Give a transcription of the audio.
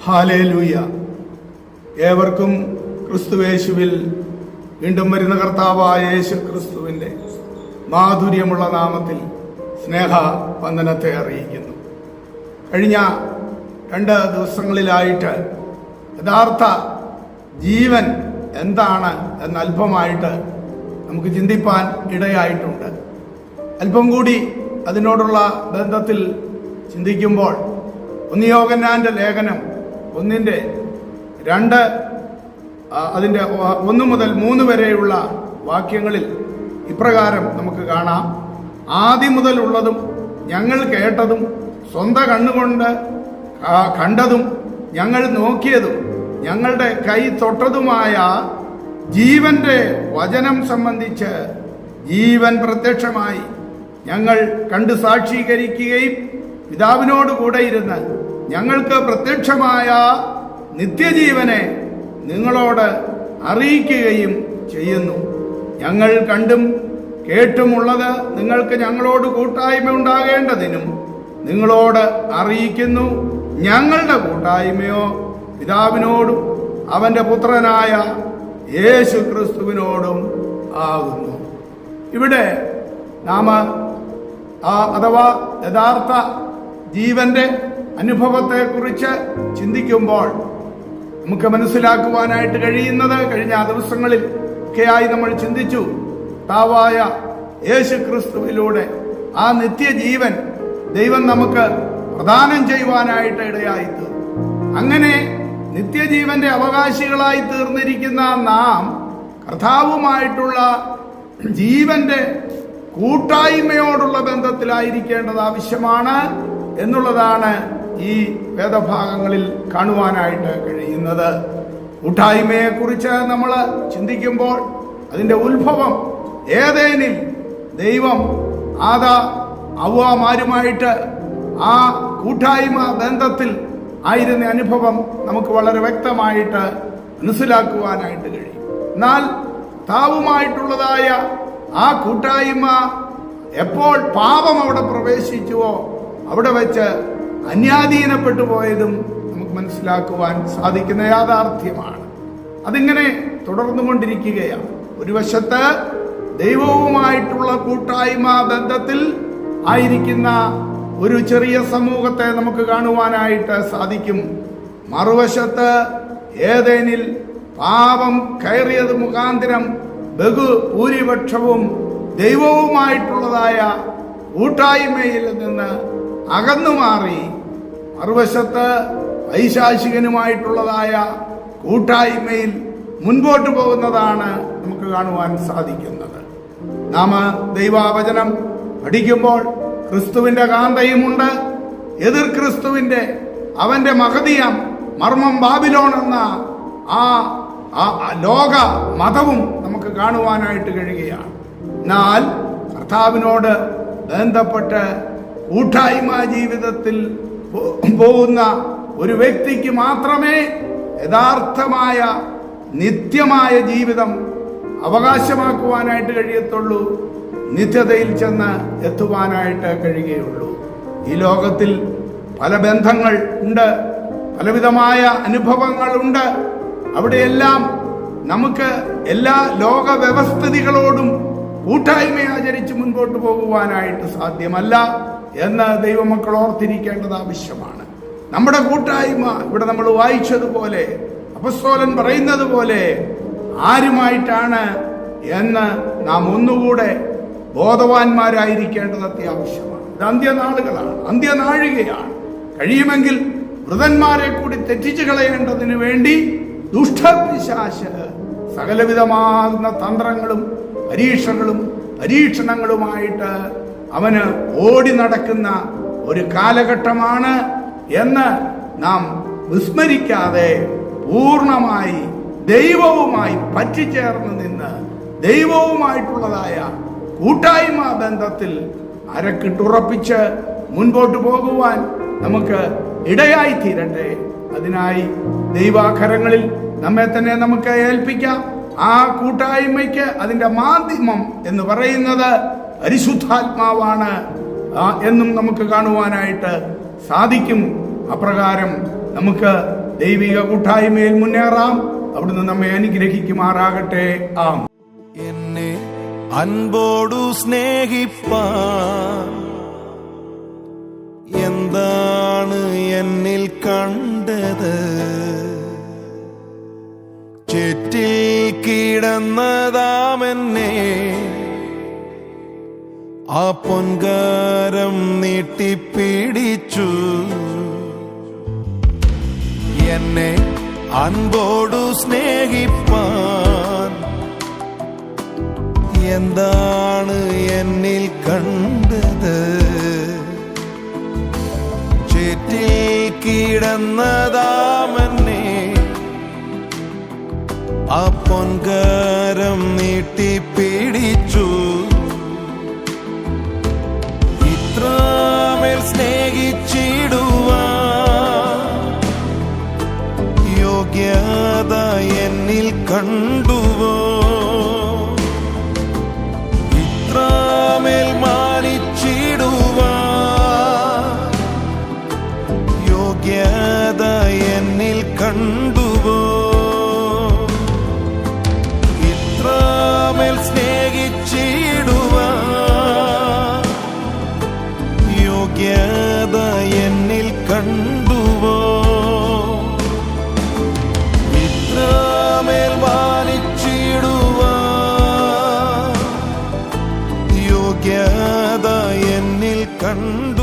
Hallelujah. ഏവർക്കും ക്രിസ്തുവേശുവിൽ വീണ്ടും വരുന്ന കർത്താവായ യേശു ക്രിസ്തുവിൻ്റെ മാധുര്യമുള്ള നാമത്തിൽ സ്നേഹ വന്ദനത്തെ അറിയിക്കുന്നു. കഴിഞ്ഞ 2 ദിവസങ്ങളിലായിട്ട് യഥാർത്ഥ ജീവൻ എന്താണ് എന്ന് അല്പമായിട്ട് നമുക്ക് ചിന്തിപ്പാൻ ഇടയായിട്ടുണ്ട്. അല്പം കൂടി അതിനോടുള്ള ബന്ധത്തിൽ ചിന്തിക്കുമ്പോൾ യോഹന്നാന്റെ ലേഖനം 1:2 അതിൻ്റെ 1 മുതൽ 3 വരെയുള്ള വാക്യങ്ങളിൽ ഇപ്രകാരം നമുക്ക് കാണാം. ആദ്യം മുതലുള്ളതും ഞങ്ങൾ കേട്ടതും സ്വന്തം കണ്ണുകൊണ്ട് കണ്ടതും ഞങ്ങൾ നോക്കിയതും ഞങ്ങളുടെ കൈ തൊട്ടതുമായ ജീവന്റെ വചനം സംബന്ധിച്ച് ജീവൻ പ്രത്യക്ഷമായി ഞങ്ങൾ കണ്ടു സാക്ഷീകരിക്കുകയും പിതാവിനോട് കൂടെ ഇരുന്ന് ഞങ്ങൾക്ക് പ്രത്യക്ഷമായ നിത്യജീവനെ നിങ്ങളോട് അറിയിക്കുകയും ചെയ്യുന്നു. ഞങ്ങൾ കണ്ടും കേട്ടുമുള്ളത് നിങ്ങൾക്ക് ഞങ്ങളോട് കൂട്ടായ്മ ഉണ്ടാകേണ്ടതിനും നിങ്ങളോട് അറിയിക്കുന്നു. ഞങ്ങളുടെ കൂട്ടായ്മയോ പിതാവിനോടും അവന്റെ പുത്രനായ യേശു ക്രിസ്തുവിനോടും ആകുന്നു. ഇവിടെ നാം അഥവാ യഥാർത്ഥ ജീവന്റെ അനുഭവത്തെക്കുറിച്ച് ചിന്തിക്കുമ്പോൾ നമുക്ക് മനസ്സിലാക്കുവാനായിട്ട് കഴിയുന്നത്, കഴിഞ്ഞ ദിവസങ്ങളിൽ ഒക്കെയായി നമ്മൾ ചിന്തിച്ചു, കർത്താവായ യേശു ക്രിസ്തുവിലൂടെ ആ നിത്യജീവൻ ദൈവം നമുക്ക് പ്രദാനം ചെയ്യുവാനായിട്ട് ഇടയായി തീർന്നു. അങ്ങനെ നിത്യജീവന്റെ അവകാശികളായി തീർന്നിരിക്കുന്ന നാം കർത്താവുമായിട്ടുള്ള ജീവന്റെ കൂട്ടായ്മയോടുള്ള ബന്ധത്തിലായിരിക്കേണ്ടത് ആവശ്യമാണ് എന്നുള്ളതാണ് ഈ വേദഭാഗങ്ങളിൽ കാണുവാനായിട്ട് കഴിയുന്നത്. കൂട്ടായ്മയെക്കുറിച്ച് നമ്മൾ ചിന്തിക്കുമ്പോൾ അതിൻ്റെ ഉത്ഭവം ഏദേനിൽ ദൈവം ഹവ്വാമാരുമായിട്ട് ആ കൂട്ടായ്മ ബന്ധത്തിൽ ആയിരുന്ന അനുഭവം നമുക്ക് വളരെ വ്യക്തമായിട്ട് മനസ്സിലാക്കുവാനായിട്ട് കഴിയും. എന്നാൽ കർത്താവുമായിട്ടുള്ളതായ ആ കൂട്ടായ്മ എപ്പോൾ പാപം അവിടെ പ്രവേശിച്ചുവോ അവിടെ വെച്ച് അന്യാധീനപ്പെട്ടു പോയതും നമുക്ക് മനസ്സിലാക്കുവാൻ സാധിക്കുന്ന യാഥാർത്ഥ്യമാണ്. അതിങ്ങനെ തുടർന്നുകൊണ്ടിരിക്കുകയാണ്. ഒരു വശത്ത് ദൈവവുമായിട്ടുള്ള കൂട്ടായ്മ ബന്ധത്തിൽ ആയിരിക്കുന്ന ഒരു ചെറിയ സമൂഹത്തെ നമുക്ക് കാണുവാനായിട്ട് സാധിക്കും. മറുവശത്ത് ഏദേനിൽ പാപം കയറിയത് മുഖാന്തരം ബഹുഭൂരിപക്ഷവും ദൈവവുമായിട്ടുള്ളതായ കൂട്ടായ്മയിൽ നിന്ന് അകന്നുമാറി മറുവശത്ത് വൈശാചികനുമായിട്ടുള്ളതായ കൂട്ടായ്മയിൽ മുൻപോട്ട് പോകുന്നതാണ് നമുക്ക് കാണുവാൻ സാധിക്കുന്നത്. നാം ദൈവവചനം പഠിക്കുമ്പോൾ ക്രിസ്തുവിന്റെ കാന്തയുമുണ്ട്, എതിർ ക്രിസ്തുവിന്റെ അവന്റെ മഹതിയം മർമ്മം ബാബിലോൺ എന്ന ആ ലോക മതവും നമുക്ക് കാണുവാനായിട്ട് കഴിയുകയാണ്. എന്നാൽ കർത്താവിനോട് ബന്ധപ്പെട്ട് കൂട്ടായ്മ ജീവിതത്തിൽ പോകുന്ന ഒരു വ്യക്തിക്ക് മാത്രമേ യഥാർത്ഥമായ നിത്യമായ ജീവിതം അവകാശമാക്കുവാനായിട്ട് കഴിയത്തുള്ളൂ, നിത്യതയിൽ ചെന്ന് എത്തുവാനായിട്ട് കഴിയുകയുള്ളൂ. ഈ ലോകത്തിൽ പല ബന്ധങ്ങൾ ഉണ്ട്, പലവിധമായ അനുഭവങ്ങളുണ്ട്. അവിടെയെല്ലാം നമുക്ക് എല്ലാ ലോക വ്യവസ്ഥിതികളോടും കൂട്ടായ്മ ആചരിച്ച് മുൻപോട്ട് പോകുവാനായിട്ട് സാധ്യമല്ല എന്ന് ദൈവമക്കൾ ഓർത്തിരിക്കേണ്ടത് ആവശ്യമാണ്. നമ്മുടെ കൂട്ടായ്മ ഇവിടെ നമ്മൾ വായിച്ചതുപോലെ അപ്പസ്തോലൻ പറയുന്നത് പോലെ ആരുമായിട്ടാണ് എന്ന് നാം ഒന്നുകൂടെ ബോധവാന്മാരായിരിക്കേണ്ടത് അത്യാവശ്യമാണ്. ഇത് അന്ത്യനാളുകളാണ്, അന്ത്യനാഴികയാണ്. കഴിയുമെങ്കിൽ വൃതന്മാരെ കൂടി തെറ്റിച്ചു കളയേണ്ടതിന് വേണ്ടി ദുഷ്ടപിശാച് സകലവിധമാകുന്ന തന്ത്രങ്ങളും പരീക്ഷണങ്ങളുമായിട്ട് അവന് ഓടി നടക്കുന്ന ഒരു കാലഘട്ടമാണ് എന്ന് നാം വിസ്മരിക്കാതെ പൂർണ്ണമായി ദൈവവുമായി പറ്റിച്ചേർന്ന് നിന്ന് ദൈവവുമായിട്ടുള്ളതായ കൂട്ടായ്മ ബന്ധത്തിൽ അരക്കിട്ടുറപ്പിച്ച് മുൻപോട്ട് പോകുവാൻ നമുക്ക് ഇടയായി തീരട്ടെ. അതിനായി ദൈവാഖരങ്ങളിൽ നമ്മെ തന്നെ നമുക്ക് ഏൽപ്പിക്കാം. ആ കൂട്ടായ്മയ്ക്ക് അതിന്റെ മാധ്യമം എന്ന് പറയുന്നത് പരിശുദ്ധാത്മാവാണ് എന്നും നമുക്ക് കാണുവാനായിട്ട് സാധിക്കും. അപ്രകാരം നമുക്ക് ദൈവിക കൂട്ടായ്മയിൽ മുന്നേറാം. അവിടുന്ന് നമ്മെ അനുഗ്രഹിക്കുമാറാകട്ടെ. ആം. എന്നെ അൻപോടു സ്നേഹിപ്പാൻ എന്താണ് എന്നിൽ കണ്ടത്? ചേറ്റിൽ കിടന്നതാമെന്നെ ആ പൊൻകാരം നീട്ടിപ്പിടിച്ചു. എന്നെ അൻപോടു സ്നേഹിപ്പാൻ എന്താണ് എന്നിൽ കണ്ടത്? ചേറ്റിൽ കിടന്നതാമെന്നെ ആ പൊൻകാരം നീട്ടിപ്പിടിച്ചു. ഇത്രമേൽ സ്നേഹിച്ചിടുവാൻ യോഗ്യത എന്നിൽ കണ്ടുവോ? ഇത്രമേൽ മാനിച്ചിടുവാൻ യോഗ്യത എന്നിൽ കണ്ടുവോ? ഇത്രമേൽ സ്നേഹിച്ചിടുവാൻ യോഗ്യത എന്നിൽ കണ്ടുവോ? ഇത്രമേൽ മാനിച്ചിടുവാൻ യോഗ്യത എന്നിൽ കണ്ടുവോ? യോഗ്യത എന്നിൽ കണ്ടു.